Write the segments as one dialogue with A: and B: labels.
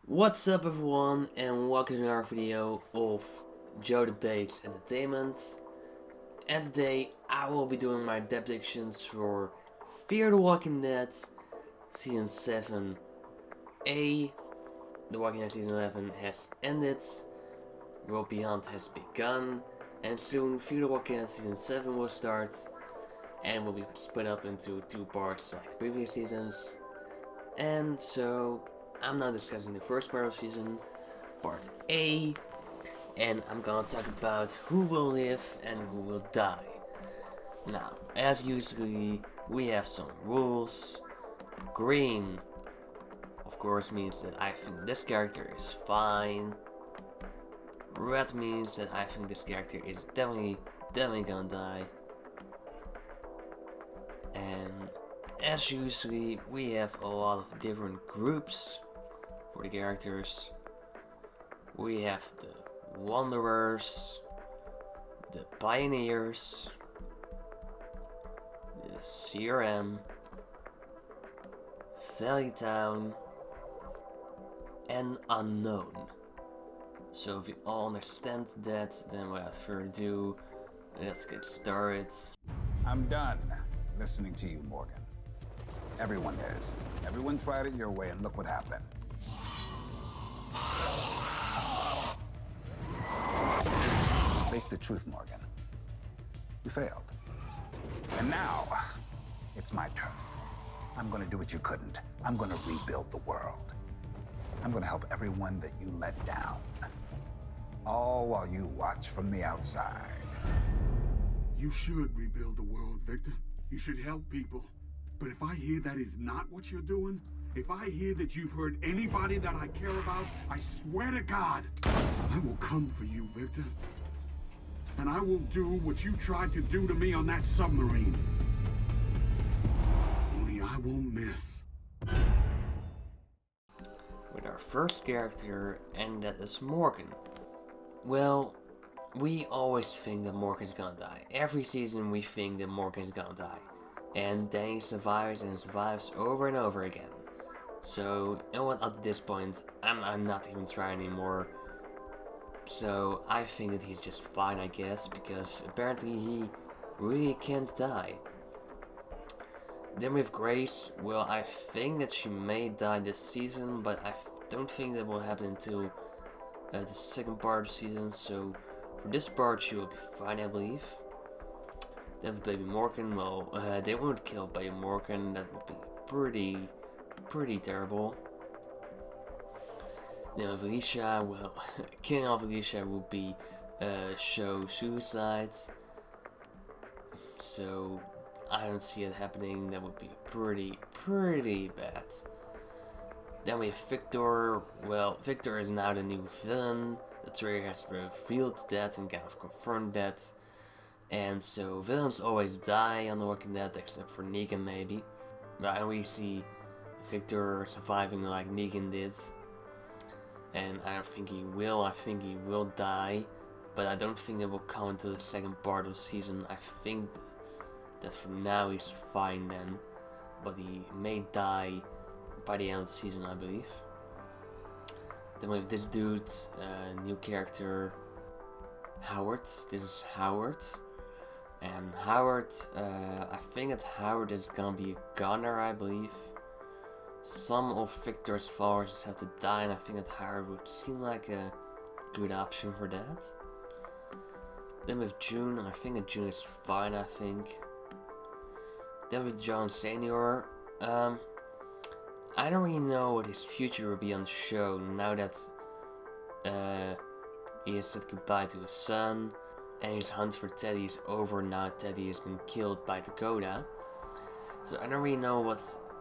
A: What's up everyone, and welcome to our video of Joe Debates Entertainment. And today I will be doing my predictions for Fear the Walking Dead Season 7A. The Walking Dead Season 11 has ended, the World Beyond has begun, and soon Fear the Walking Dead Season 7 will start and will be split up into two parts like the previous seasons. And so I'm now discussing the first part of season, part A, and I'm gonna talk about who will live and who will die. Now, as usually, we have some rules. Green, of course, means that I think this character is fine. Red means that I think this character is definitely gonna die. And as usually, we have a lot of different groups for the characters. We have the Wanderers, the Pioneers, the CRM, Valley Town, and Unknown. So if you all understand that, then without further ado, let's get started.
B: I'm done listening to you, Morgan. Everyone is. Everyone tried it your way, and look what happened. Face the truth, Morgan. You failed. And now, it's my turn. I'm gonna do what you couldn't. I'm gonna rebuild the world. I'm gonna help everyone that you let down. All while you watch from the outside.
C: You should rebuild the world, Victor. You should help people. But if I hear that is not what you're doing, if I hear that you've hurt anybody that I care about, I swear to God, I will come for you, Victor. And I will do what you tried to do to me on that submarine. Only I won't miss.
A: With our first character, and that is Morgan. Well, we always think that Morgan's gonna die. Every season we think that Morgan's gonna die. And then he survives and survives over and over again. So, you know what, at this point, I'm not even trying anymore. So, I think that he's just fine, I guess, because apparently he really can't die. Then with Grace, well, I think that she may die this season, but I don't think that will happen until the second part of the season, so for this part she will be fine, I believe. Then with Baby Morgan, well, they won't kill Baby Morgan, that would be pretty terrible. Then with Alicia, well, killing off Alicia would be show suicide. So I don't see it happening, that would be pretty bad. Then we have Victor. Well, Victor is now the new villain. The trailer has revealed that and kind of confirmed that. And so villains always die on The Walking Dead, except for Negan maybe. But we see Victor surviving like Negan did. And I don't think he will. I think he will die. But I don't think that will come until the second part of the season. I think that for now he's fine then. But he may die by the end of the season, I believe. Then we have this dude, new character, Howard. This is Howard. And Howard, I think that Howard is gonna be a gunner, I believe. Some of Victor's followers just have to die, and I think that Howard would seem like a good option for that. Then with June, and I think that June is fine, I think. Then with John Senior, I don't really know what his future will be on the show now that he has said goodbye to his son, and his hunt for Teddy is over now Teddy has been killed by Dakota. So I don't really know what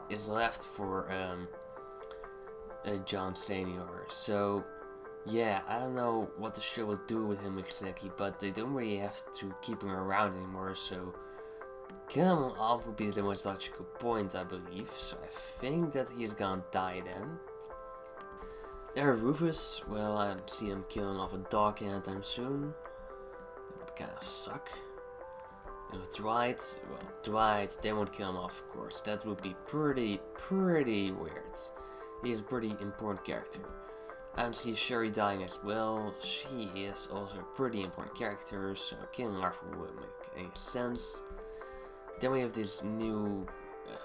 A: is left for John Senior. So yeah, I don't know what the show will do with him exactly, but they don't really have to keep him around anymore, so Killing him off would be the most logical point, I believe, so I think that he's gonna die then. Rufus, well, I don't see him killing off a dog anytime soon. That would kind of suck. And with Dwight, well, Dwight, they won't kill him off, of course. That would be pretty weird. He's a pretty important character. I don't see Sherry dying as well. She is also a pretty important character, so killing her off wouldn't make any sense. Then we have this new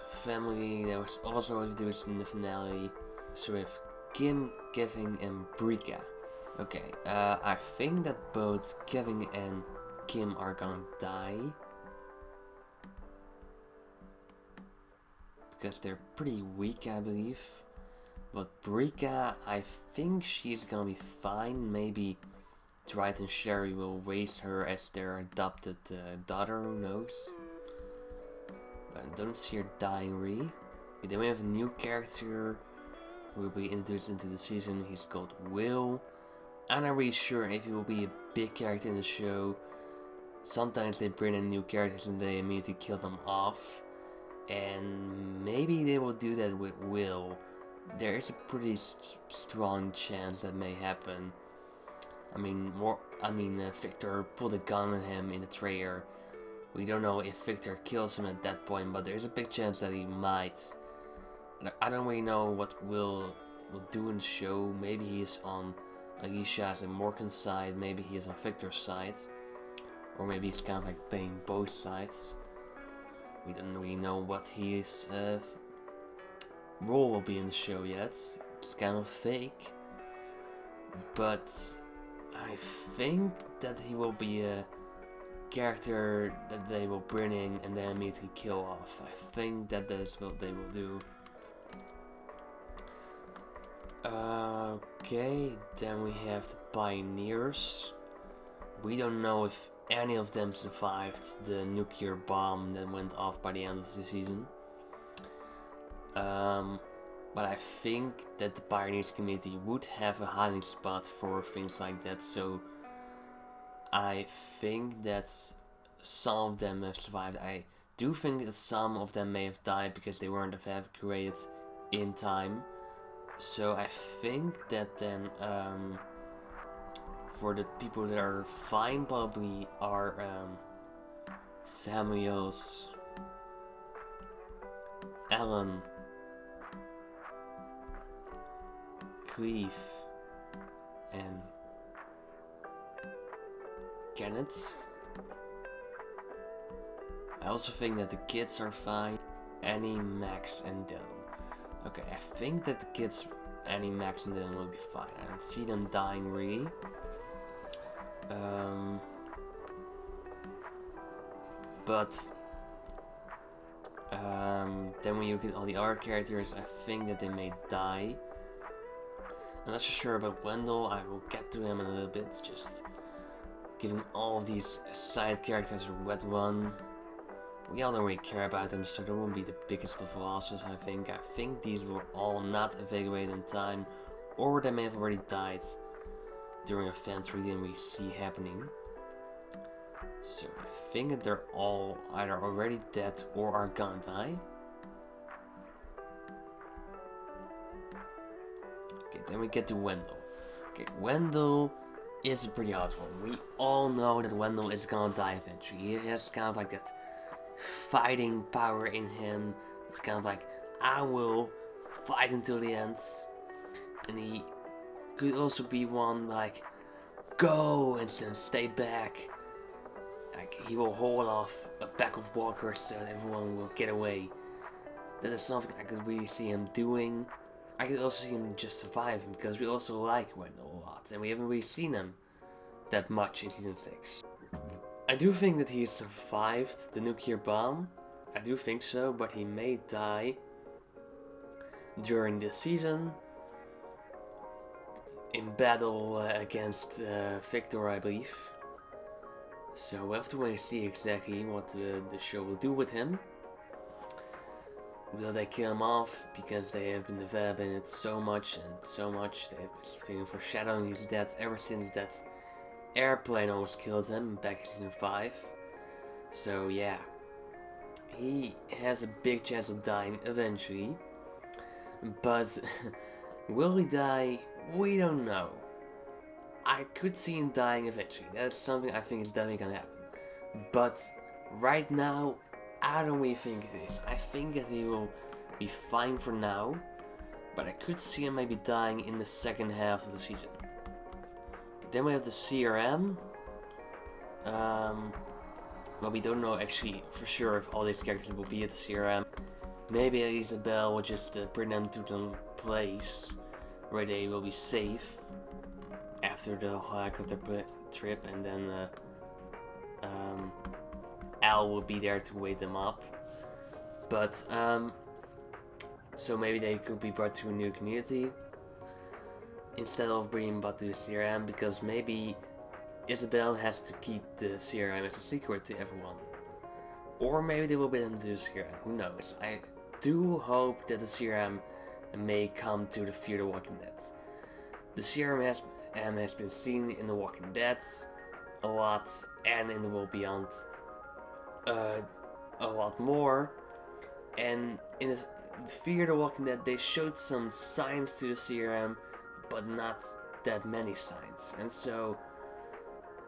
A: family that was also introduced in the finale. So we have Kim, Kevin, and Brika. Okay, I think that both Kevin and Kim are gonna die. Because they're pretty weak, I believe. But Brika, I think she's gonna be fine. Maybe Dwight and Sherry will raise her as their adopted daughter, who knows. But I don't see her dying really. Okay, then we have a new character who will be introduced into the season. He's called Will. I'm not really sure if he will be a big character in the show. Sometimes they bring in new characters and they immediately kill them off. And maybe they will do that with Will. There is a pretty strong chance that may happen. Victor pulled a gun on him in the trailer. We don't know if Victor kills him at that point, but there's a big chance that he might. I don't really know what Will do in the show. Maybe he's on Alicia's and Morgan's side. Maybe he's on Victor's side. Or maybe he's kind of like playing both sides. We don't really know what his role will be in the show yet. It's kind of fake. But I think that he will be a character that they will bring in and then immediately kill off. I think that is what they will do. Okay, then we have the Pioneers. We don't know if any of them survived the nuclear bomb that went off by the end of the season. But I think that the Pioneers community would have a hiding spot for things like that, so I think that some of them have survived. I do think that some of them may have died because they weren't evacuated in time. So I think that then for the people that are fine probably are Samuels, Alan, Cleve, and Kenneth. I also think that the kids are fine. Annie, Max, and Dylan. Okay, I think that the kids, Annie, Max, and Dylan will be fine. I don't see them dying really. Then when you look at all the other characters, I think that they may die. I'm not so sure about Wendell. I will get to him in a little bit. Just giving all of these side characters a wet run. We all don't really care about them, so they won't be the biggest of losses, I think. I think these were all not evacuated in time, or they may have already died during events we didn't really see happening. So I think that they're all either already dead or are gonna die. Okay, then we get to Wendell. Okay, Wendell is a pretty hard one. We all know that Wendell is gonna die eventually. He has kind of like that fighting power in him. It's kind of like, I will fight until the end. And he could also be one like, go and then stay back. Like, he will hold off a pack of walkers so that everyone will get away. That is something I could really see him doing. I could also see him just surviving, because we also like Wendell a lot, and we haven't really seen him that much in season 6. I do think that he survived the nuclear bomb. I do think so, but he may die during this season in battle against Victor, I believe. So we'll have to wait and see exactly what the show will do with him. Will they kill him off because they have been developing it so much and so much? They have been foreshadowing his death ever since that airplane almost killed him back in season 5. So yeah, he has a big chance of dying eventually. But will he die? We don't know. I could see him dying eventually. That's something I think is definitely gonna happen. But right now, I don't really think it is. I think that he will be fine for now. But I could see him maybe dying in the second half of the season. Then we have the CRM. Well, we don't know actually for sure if all these characters will be at the CRM. Maybe Isabelle will just bring them to the place where they will be safe after the helicopter trip, and then Al will be there to wake them up. But so maybe they could be brought to a new community instead of being brought to the CRM, because maybe Isabelle has to keep the CRM as a secret to everyone. Or maybe they will bring them to the CRM, who knows. I do hope that the CRM may come to the Fear the Walking Dead. The CRM has been seen in The Walking Dead a lot, and in The World Beyond a lot more. And in the Fear the Walking Dead, they showed some signs to the CRM, but not that many signs. And so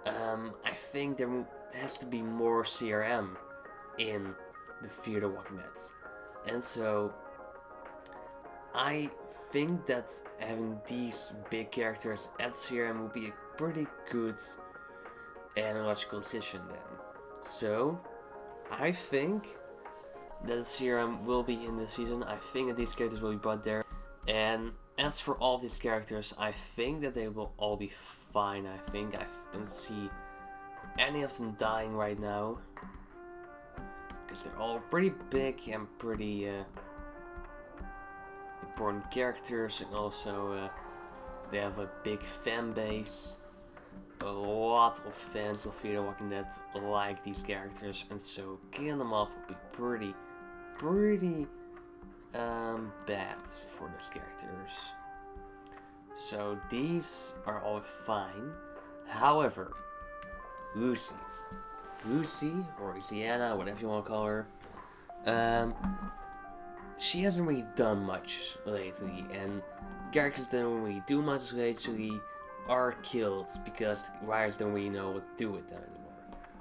A: I think there has to be more CRM in the Fear the Walking Dead. And so I think that having these big characters at CRM would be a pretty good and logical decision then. So I think that the CRM will be in this season. I think that these characters will be brought there. And as for all of these characters, I think that they will all be fine. I think I don't see any of them dying right now, because they're all pretty big and pretty important characters, and also they have a big fan base. A lot of fans of Fear the Walking Dead like these characters, and so killing them off would be pretty bad for those characters. So these are all fine. However, Lucy or Louisiana, whatever you want to call her, she hasn't really done much lately, and characters that don't really do much lately are killed because the writers don't really know what to do with them anymore.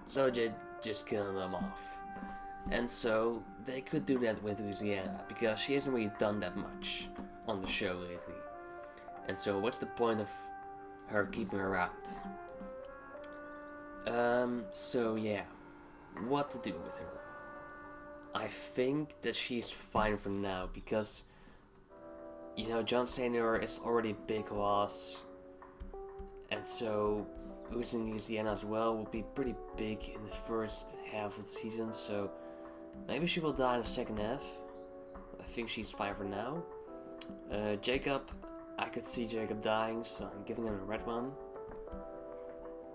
A: So they just killing them off. And so they could do that with Louisiana, because she hasn't really done that much on the show lately. And so what's the point of her keeping her around? So yeah, what to do with her? I think that she's fine for now, because, you know, John Senior is already a big loss, and so losing Louisiana as well will be pretty big in the first half of the season, so maybe she will die in the second half. I think she's fine for now. Jacob, I could see Jacob dying, so I'm giving him a red one.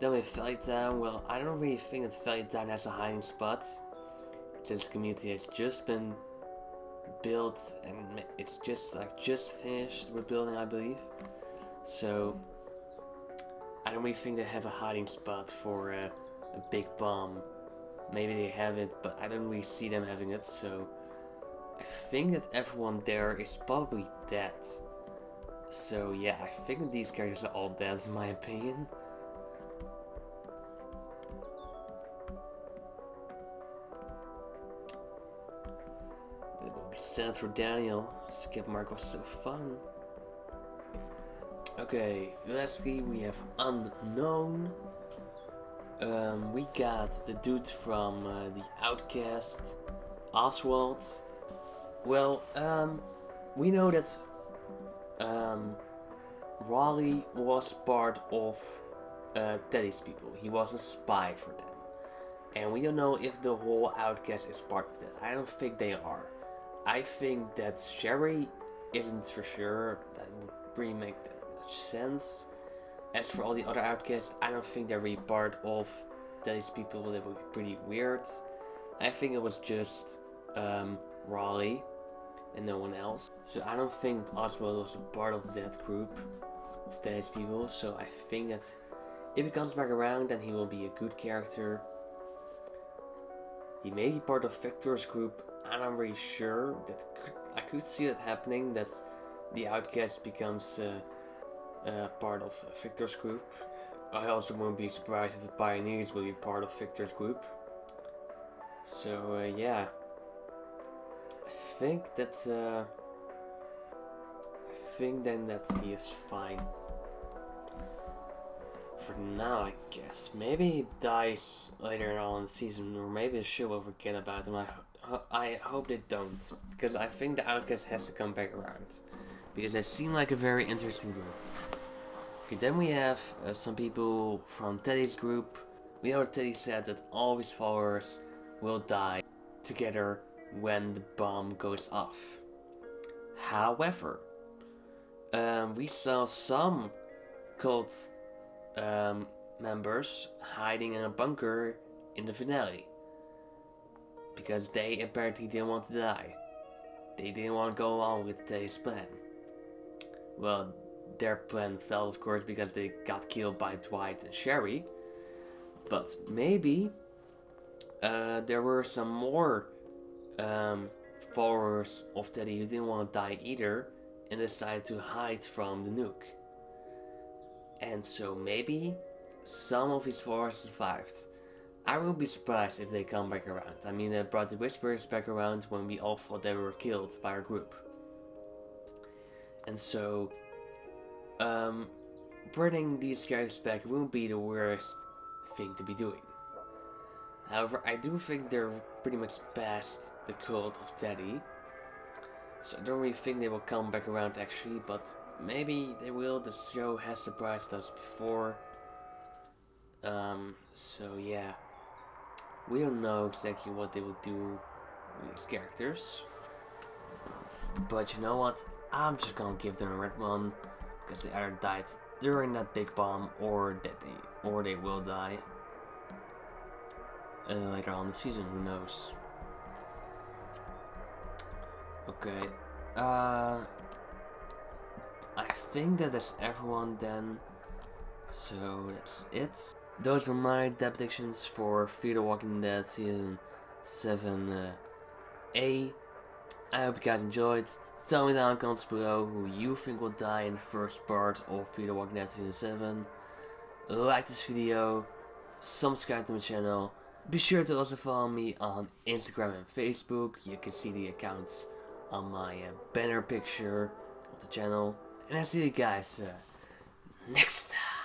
A: Then we have Valley Town. Well, I don't really think that Valley Town has a hiding spot, since the community has just been built and it's just finished with building, I believe. So I don't really think they have a hiding spot for a big bomb. Maybe they have it, but I don't really see them having it. So I think that everyone there is probably dead. So yeah, I think that these characters are all dead, in my opinion. That will be sad for Daniel. Skip mark was so fun. Okay, lastly we have Unknown. We got the dude from the Outcast, Oswald. Well, we know that Raleigh was part of Teddy's people. He was a spy for them. And we don't know if the whole Outcast is part of that. I don't think they are. I think that Sherry isn't for sure. That would really make that much sense. As for all the other Outcasts, I don't think they're really part of Teddy's people. That would be pretty weird. I think it was just Raleigh and no one else. So I don't think Oswald was a part of that group of Teddy's people. So I think that if he comes back around, then he will be a good character. He may be part of Victor's group. I'm not really sure. I could see it happening, that the Outcast becomes part of Victor's group. I also won't be surprised if the Pioneers will be part of Victor's group. So yeah, I think that then that he is fine. For now, I guess. Maybe he dies later on in the season, or maybe the show will forget about him. I hope they don't, because I think the Outcast has to come back around, because they seem like a very interesting group. Okay, then we have some people from Teddy's group. We know that Teddy said that all of his followers will die together when the bomb goes off. However, we saw some cult members hiding in a bunker in the finale, because they apparently didn't want to die. They didn't want to go along with Teddy's plan. Well, their plan fell, of course, because they got killed by Dwight and Sherry. But maybe there were some more followers of Teddy who didn't want to die either and decided to hide from the nuke. And so maybe some of his followers survived. I wouldn't be surprised if they come back around. I mean, they brought the Whisperers back around when we all thought they were killed by our group. And so, bringing these guys back won't be the worst thing to be doing. However, I do think they're pretty much past the cult of Teddy. So I don't really think they will come back around actually, but maybe they will. The show has surprised us before. So yeah. We don't know exactly what they will do with these characters. But you know what? I'm just gonna give them a red one, because they either died during that big bomb or they will die later on in the season, who knows. Okay, I think that is everyone then, so that's it. Those were my predictions for Fear the Walking Dead Season 7A. I hope you guys enjoyed. Tell me down in the comments below who you think will die in the first part of Fear the Walking Dead Season 7. Like this video, subscribe to my channel. Be sure to also follow me on Instagram and Facebook. You can see the accounts on my banner picture of the channel. And I'll see you guys next time.